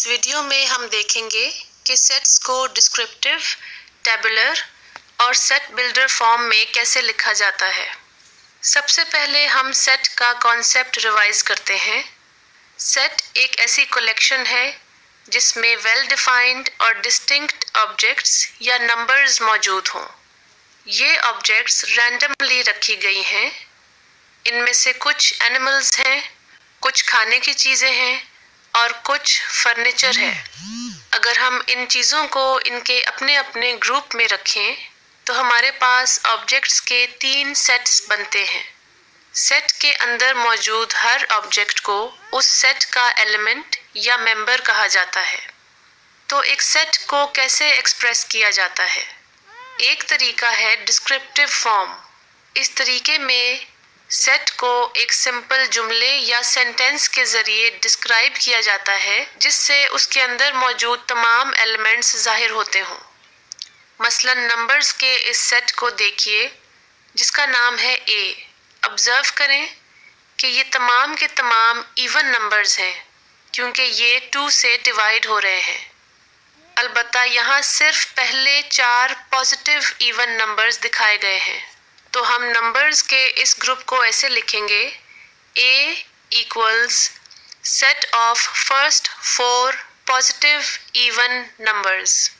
Video में हम देखेंगे कि सेट्स को डिस्क्रिप्टिव, टेबुलर और सेट बिल्डर फॉर्म में कैसे लिखा जाता है। सबसे पहले हम सेट का कॉन्सेप्ट रिवाइज करते हैं। सेट एक ऐसी कलेक्शन है जिसमें वेल डिफाइंड और डिस्टिंक्ट ऑब्जेक्ट्स या नंबर्स मौजूद हों। ये ऑब्जेक्ट्स रैंडमली रखी गई हैं। इनमें से कुछ एनिमल्स हैं, कुछ खाने की चीज़ें हैं और कुछ फर्नीचर है। अगर हम इन चीज़ों को इनके अपने अपने ग्रुप में रखें तो हमारे पास ऑब्जेक्ट्स के 3 सेट्स बनते हैं। सेट के अंदर मौजूद हर ऑब्जेक्ट को उस सेट का एलिमेंट या मेंबर कहा जाता है। तो एक सेट को कैसे एक्सप्रेस किया जाता है? एक तरीका है डिस्क्रिप्टिव फॉर्म। इस तरीके में सेट को एक सिंपल जुमले या सेंटेंस के ज़रिए डिस्क्राइब किया जाता है जिससे उसके अंदर मौजूद तमाम एलिमेंट्स ज़ाहिर होते हों। मसलन नंबर्स के इस सेट को देखिए जिसका नाम है A। ऑब्ज़र्व करें कि ये तमाम के तमाम इवन नंबर्स हैं क्योंकि ये 2 से डिवाइड हो रहे हैं। अलबत्ता यहाँ सिर्फ पहले 4 पॉजिटिव इवन नंबर्स दिखाए गए हैं। तो हम नंबर्स के इस ग्रुप को ऐसे लिखेंगे A equals set of first 4 positive even numbers.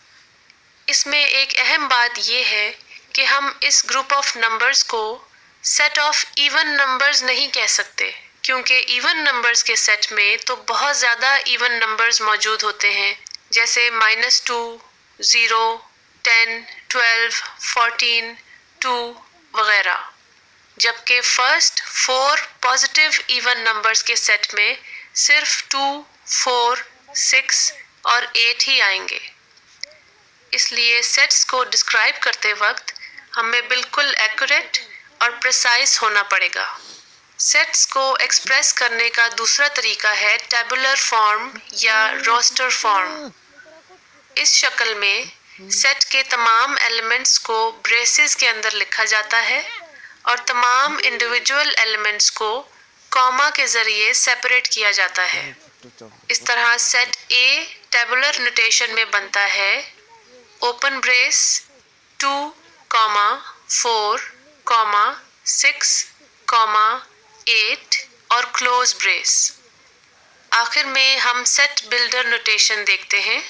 इसमें एक अहम बात ये है कि हम इस ग्रुप ऑफ नंबर्स को सेट ऑफ इवन नंबर्स नहीं कह सकते क्योंकि इवन नंबर्स के सेट में तो बहुत ज़्यादा इवन नंबर्स मौजूद होते हैं जैसे -2, 0, 10, 12, 14, 2 वगैरह, जबकि फर्स्ट 4 पॉजिटिव इवन नंबर्स के सेट में सिर्फ 2, 4, 6 और 8 ही आएंगे। इसलिए सेट्स को डिस्क्राइब करते वक्त हमें बिल्कुल एक्यूरेट और प्रिसाइज होना पड़ेगा। सेट्स को एक्सप्रेस करने का दूसरा तरीका है टेबुलर फॉर्म या रोस्टर फॉर्म। इस शक्ल में सेट के तमाम एलिमेंट्स को ब्रेसेस के अंदर लिखा जाता है और तमाम इंडिविजुअल एलिमेंट्स को कॉमा के ज़रिए सेपरेट किया जाता है। इस तरह सेट A टेबुलर नोटेशन में बनता है ओपन ब्रेस 2, 4, 6, 8 और क्लोज ब्रेस। आखिर में हम सेट बिल्डर नोटेशन देखते हैं।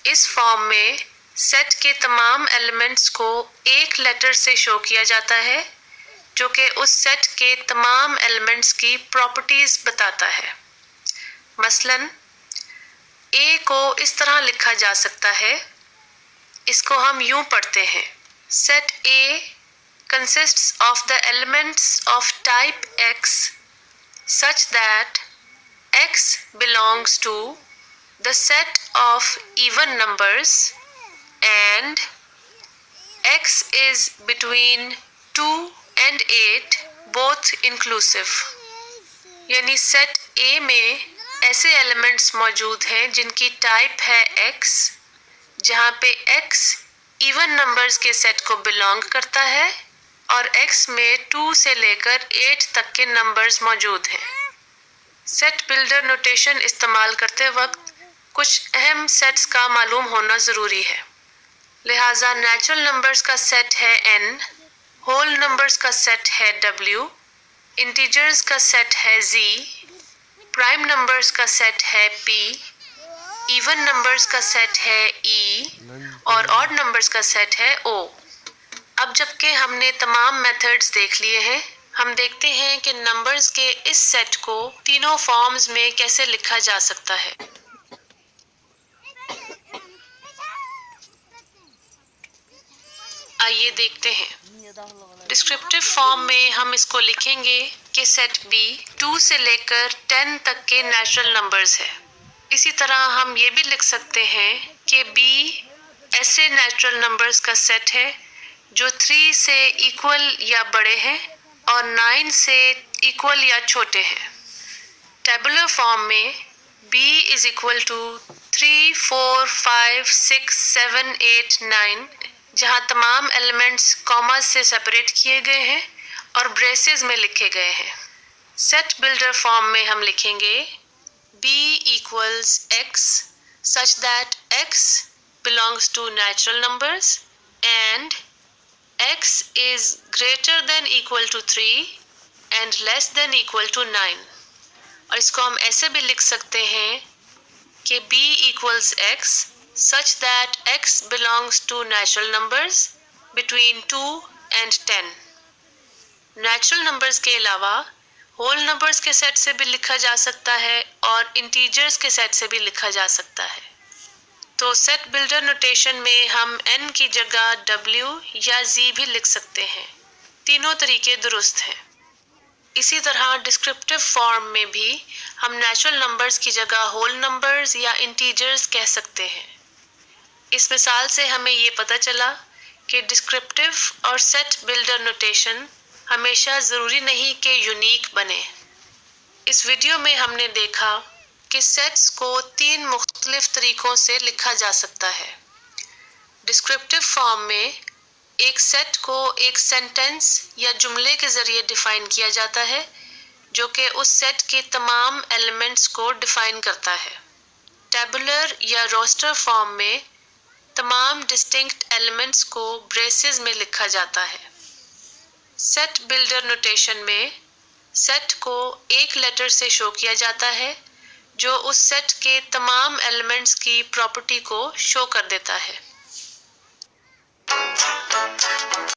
इस फॉर्म में सेट के तमाम एलिमेंट्स को एक लेटर से शो किया जाता है जो कि उस सेट के तमाम एलिमेंट्स की प्रॉपर्टीज बताता है। मसलन A को इस तरह लिखा जा सकता है। इसको हम यूं पढ़ते हैं set A consists of the elements of type X such that X belongs to the set of even numbers and X is between 2 and 8 both inclusive। यानी सेट A में ऐसे एलिमेंट्स मौजूद हैं जिनकी टाइप है X, जहाँ पे X even numbers के सेट को बिलोंग करता है और X में 2 से लेकर 8 तक के नंबर्स मौजूद हैं। सेट बिल्डर नोटेशन इस्तेमाल करते वक्त कुछ अहम सेट्स का मालूम होना ज़रूरी है। लिहाजा नेचुरल नंबर्स का सेट है N, होल नंबर्स का सेट है W, इंटीजर्स का सेट है Z, प्राइम नंबर्स का सेट है P, इवन नंबर्स का सेट है E और ऑड नंबर्स का सेट है O। अब जबकि हमने तमाम मेथड्स देख लिए हैं, हम देखते हैं कि नंबर्स के इस सेट को तीनों फॉर्म्स में कैसे लिखा जा सकता है। आइए देखते हैं। डिस्क्रिप्टिव फॉर्म में हम इसको लिखेंगे कि सेट B 2 से लेकर 10 तक के नेचुरल नंबर्स है। इसी तरह हम ये भी लिख सकते हैं कि B ऐसे नेचुरल नंबर्स का सेट है जो 3 से इक्वल या बड़े हैं और 9 से इक्वल या छोटे हैं। टेबुलर फॉर्म में B इज इक्वल टू 3, 4, 5, 6, 7, 8, 9 जहाँ तमाम एलिमेंट्स कॉमा से सेपरेट किए गए हैं और ब्रेसेस में लिखे गए हैं। सेट बिल्डर फॉर्म में हम लिखेंगे B equals X such that x belongs to natural numbers and x is greater than equal to 3 and less than equal to 9. اور اس کو ہم ایسے بھی لکھ سکتے ہیں کہ b equals x such that x belongs to natural numbers between 2 and 10. Natural numbers کے علاوہ ہول نمبرز کے سیٹ سے بھی لکھا جا سکتا ہے اور انٹیجرز کے سیٹ سے بھی لکھا جا سکتا ہے. تو سیٹ بلڈر نوٹیشن میں ہم n کی جگہ w یا z بھی لکھ سکتے ہیں. تینوں طریقے درست ہیں. اسی طرح ڈسکرپٹیو فارم میں بھی ہم نیچرل نمبرز کی جگہ ہول نمبرز یا انٹیجرز کہہ سکتے ہیں. اس مثال سے ہمیں یہ پتہ چلا کہ ڈسکرپٹیو اور سیٹ بلڈر نوٹیشن ہمیشہ ضروری نہیں کہ یونیک بنے. اس ویڈیو میں ہم نے دیکھا کہ سیٹس کو 3 مختلف طریقوں سے لکھا جا سکتا ہے. ڈسکرپٹیو فارم میں ایک سیٹ کو ایک سینٹنس یا جملے کے ذریعے ڈیفائن کیا جاتا ہے جو کہ اس سیٹ کے تمام ایلیمنٹس کو ڈیفائن کرتا ہے. ٹیبولر یا روسٹر فارم میں تمام ڈسٹنکٹ ایلیمنٹس کو بریسز میں لکھا جاتا ہے. سیٹ بلڈر نوٹیشن میں سیٹ کو ایک لیٹر سے شو کیا جاتا ہے جو اس سیٹ کے تمام ایلیمنٹس کی پراپرٹی کو شو کر دیتا ہے.